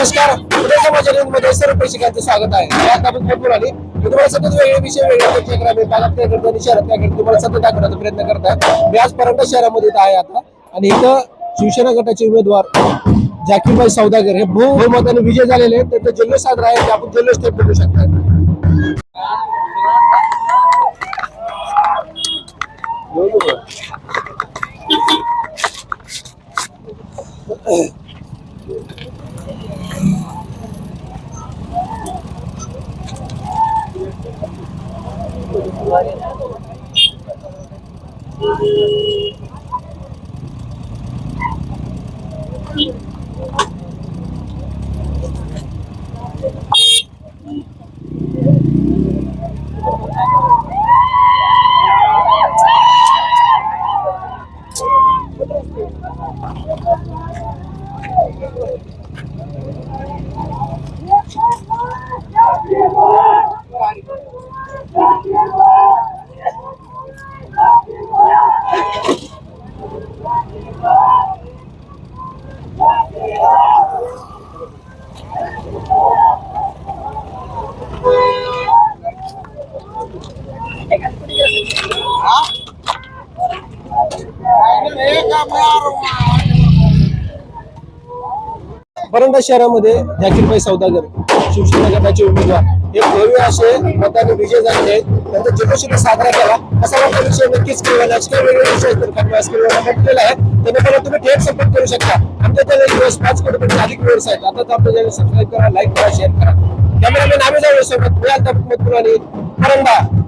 नमस्कार, उदय समाचार मध्ये सर्व प्रेक्षकांचं स्वागत आहे. यात आपण भरपूर आली तुम्हाला सतत वेगळे विषय वेगळे ग्रामीण भागात काय करतो आणि शहरात काय करतो तुम्हाला सतत दाखवण्याचा प्रयत्न करत आहे. मी आज परंडा शहरामध्ये आहे आता आणि इथं शिवसेना गटाचे उमेदवार जाकीरभाई सौदागर हे बहुमताने विजय झालेले आहेत. त्यांचा जल्लोष साजरा आहे. आपण जल्लोष थेट बघू शकता. परंडा शहरामध्ये जाकीरभाई सौदागर शिवसेना गटाचे उमेदवार हे भव्य असे मताने विजय झाले आहेत. त्यांचा जल्लोष साजरा केला. असा वाटतं विषय नक्कीच केला. राजकीय वेगळे विषय म्हटलेला आहे. त्यामुळे तुम्ही थेट सपोर्ट करू शकता. आमच्या चॅनल 5 कोटीपेक्षा अधिक व्ह्यूअर्स आहेत. आता आपल्या चॅनल सबस्क्राईब करा, लाईक करा, शेअर करा. कॅमेरामॅन आम्ही जाऊ सोबत परंडा.